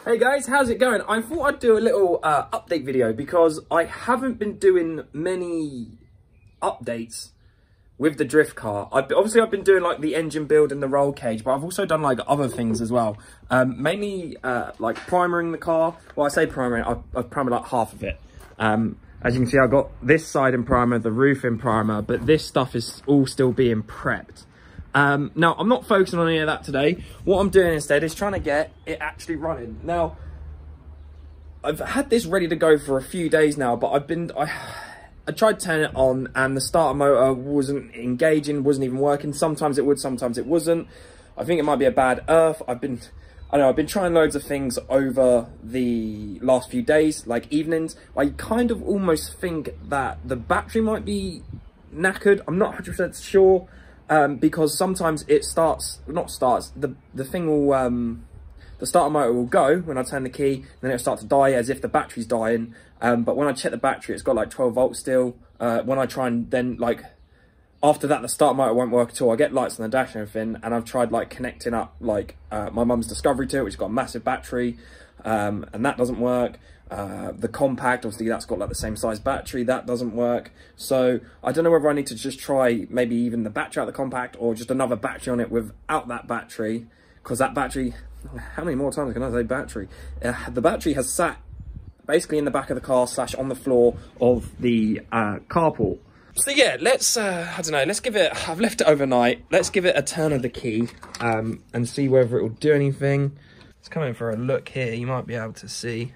Hey guys, how's it going? I thought I'd do a little update video because I haven't been doing many updates with the drift car. I've been doing like the engine build and the roll cage, but I've also done like other things as well. Mainly like primering the car. Well, I say primering, I've primed like half of it. As you can see, I've got this side in primer, the roof in primer, but this stuff is all still being prepped. Now, I'm not focusing on any of that today. What I'm doing instead is trying to get it actually running. Now, I've had this ready to go for a few days now, but I tried turning it on and the starter motor wasn't engaging, wasn't even working. Sometimes it would, sometimes it wasn't. I think it might be a bad earth. I've been trying loads of things over the last few days, like evenings. I kind of almost think that the battery might be knackered. I'm not 100% sure. Because sometimes it the starter motor will go when I turn the key, then it'll start to die as if the battery's dying. But when I check the battery, it's got like 12 volts still. When I try and then like, after that, the starter motor won't work at all. I get lights on the dash and everything, and I've tried like connecting up like my mum's Discovery to it, which has got a massive battery, and that doesn't work. The compact, obviously that's got like the same size battery, that doesn't work. So I don't know whether I need to just try maybe even the battery out of the compact or just another battery on it without that battery, because that battery, how many more times can I say battery? The battery has sat basically in the back of the car / on the floor of the carport. So yeah, let's I don't know, let's give it, I've left it overnight, let's give it a turn of the key and see whether it will do anything. Let's come in for a look here, you might be able to see.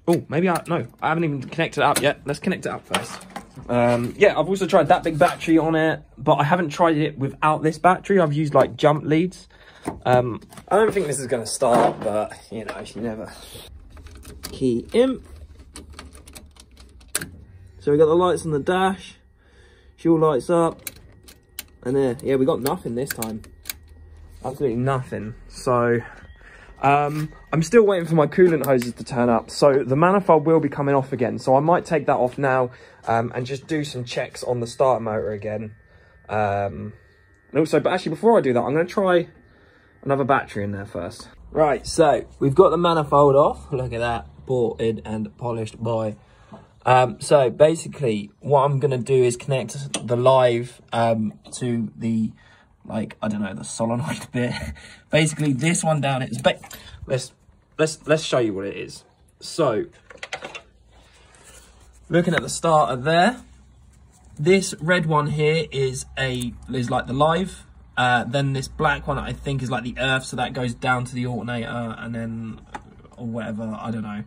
Oh, maybe no, I haven't even connected it up yet. Let's connect it up first. Yeah, I've also tried that big battery on it, but I haven't tried it without this battery. I've used like jump leads. I don't think this is going to start, but you know, you never. Key in. So we got the lights on the dash. Fuel lights up. And there, yeah, we got nothing this time. Absolutely nothing. So I'm still waiting for my coolant hoses to turn up, so the manifold will be coming off again, so I might take that off now and just do some checks on the starter motor again. And also, but actually before I do that, I'm going to try another battery in there first. Right, so we've got the manifold off. Look at that, ported and polished boy. So basically what I'm going to do is connect the live to the, like, I don't know, the solenoid bit. Basically this one down is, let's show you what it is. So looking at the starter there, this red one here is like the live. Then this black one I think is like the earth, so that goes down to the alternator and then, or whatever, I don't know.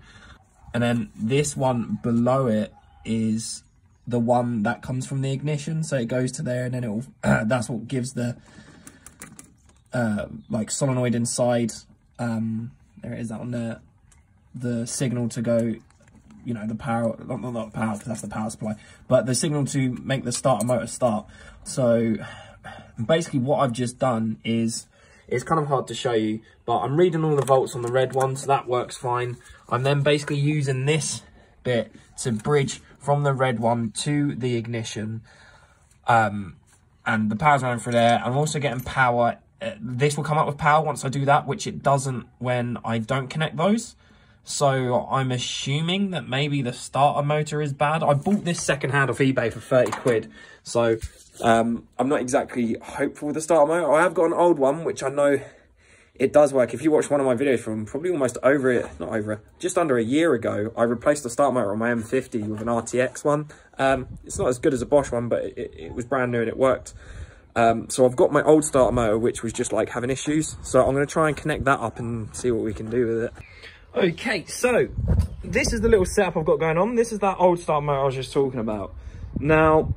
And then this one below it is the one that comes from the ignition, so it goes to there and then it'll that's what gives the like solenoid inside, there it is, that on there, the signal to go, you know, the power, not power because that's the power supply, but the signal to make the starter motor start. So basically what I've just done is, it's kind of hard to show you, but I'm reading all the volts on the red one, so that works fine. I'm then basically using this bit to bridge from the red one to the ignition, and the power's running through there. I'm also getting power. This will come up with power once I do that, which it doesn't when I don't connect those. So I'm assuming that maybe the starter motor is bad. I bought this secondhand off eBay for 30 quid. So I'm not exactly hopeful with the starter motor. I have got an old one, which I know it does work. If you watch one of my videos from probably just under a year ago, I replaced the starter motor on my M50 with an RTX one. It's not as good as a Bosch one, but it was brand new and it worked. So I've got my old starter motor, which was just like having issues. So I'm going to try and connect that up and see what we can do with it. Okay, so this is the little setup I've got going on. This is that old starter motor I was just talking about. Now,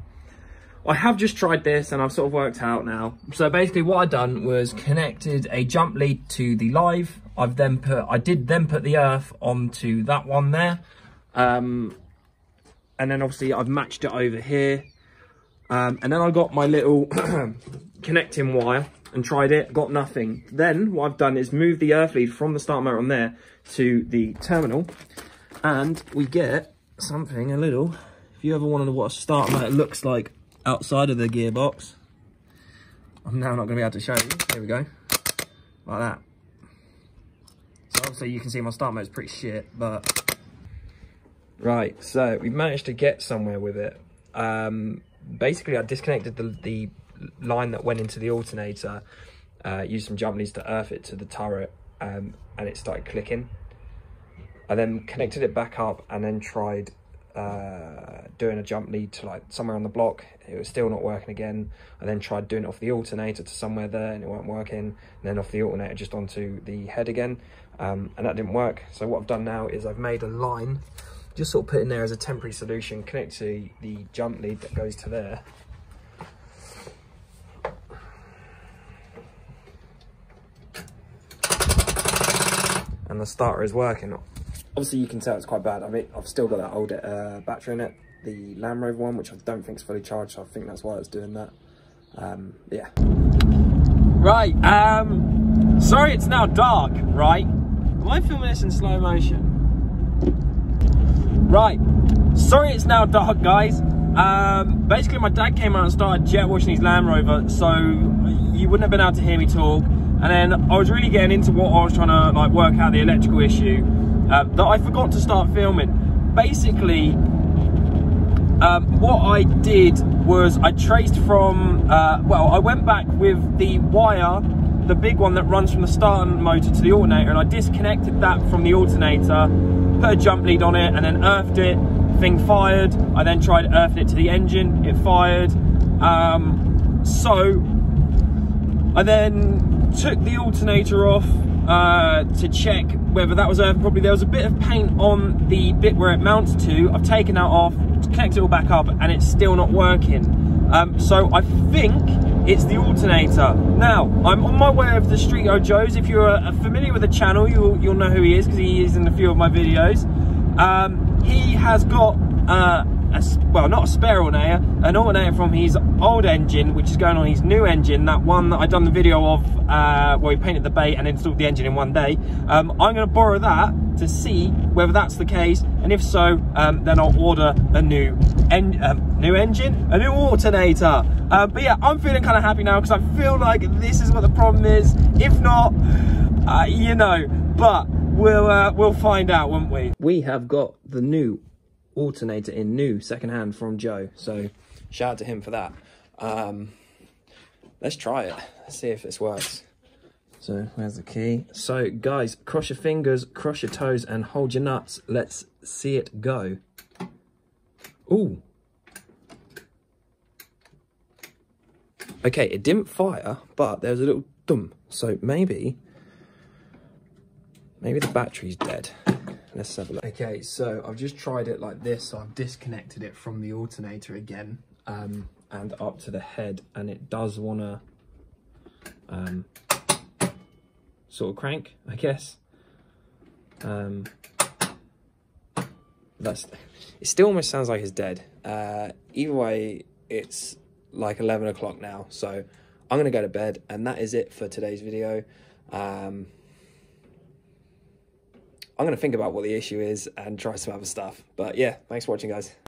I have just tried this and I've sort of worked out now. So basically what I've done was connected a jump lead to the live. I did then put the earth onto that one there. And then obviously I've matched it over here. And then I got my little connecting wire and tried it, got nothing. Then what I've done is move the earth lead from the starter motor on there to the terminal, and we get something a little, if you ever want to know what a starter motor looks like outside of the gearbox, I'm now not going to be able to show you. Here we go, like that. So So you can see my start mode is pretty shit, but... Right, so we've managed to get somewhere with it. Basically, I disconnected the line that went into the alternator, used some jump leads to earth it to the turret, and it started clicking. I then connected it back up and then tried doing a jump lead to like somewhere on the block. It was still not working again. I then tried doing it off the alternator to somewhere there and it weren't working. And then off the alternator just onto the head again, and that didn't work. So what I've done now is I've made a line, just sort of put in there as a temporary solution, connect to the jump lead that goes to there. And the starter is working. Obviously you can tell it's quite bad. I mean, I've still got that old battery in it, the Land Rover one, which I don't think is fully charged, so I think that's why it's doing that. Yeah. Right, sorry it's now dark, right? Am I filming this in slow motion? Right, sorry it's now dark, guys. Basically my dad came out and started jet washing his Land Rover, so you wouldn't have been able to hear me talk. And then I was really getting into what I was trying to like work out the electrical issue, that I forgot to start filming. Basically, what I did was I traced from, well, I went back with the wire, the big one that runs from the starter motor to the alternator, and I disconnected that from the alternator, put a jump lead on it, and then earthed it. Thing fired. I then tried earthing it to the engine. It fired. So I then took the alternator off to check whether that was earthed properly. There was a bit of paint on the bit where it mounts to. I've taken that off, connected it all back up, and it's still not working. So I think it's the alternator. Now, I'm on my way over to Street O Joe's. If you're familiar with the channel, you'll know who he is, because he is in a few of my videos. He has got, well, not a spare alternator, an alternator from his old engine, which is going on his new engine, that one that I done the video of, where he painted the bait and installed the engine in one day. I'm going to borrow that to see whether that's the case, and if so, then I'll order a new engine, a new alternator. But yeah, I'm feeling kind of happy now, because I feel like this is what the problem is. If not, you know, but we'll find out, won't we? We have got the new alternator in new, secondhand from Joe. So shout out to him for that. Let's try it. Let's see if this works. So where's the key? So guys, cross your fingers, cross your toes, and hold your nuts. Let's see it go. Ooh. Okay, it didn't fire, but there was a little dum. So maybe the battery's dead. Let's have a look. Okay, so I've just tried it like this. So I've disconnected it from the alternator again, and up to the head, and it does want to sort of crank, I guess. It still almost sounds like it's dead. Either way, it's like 11 o'clock now, so I'm gonna go to bed, and that is it for today's video. I'm going to think about what the issue is and try some other stuff. But yeah, thanks for watching, guys.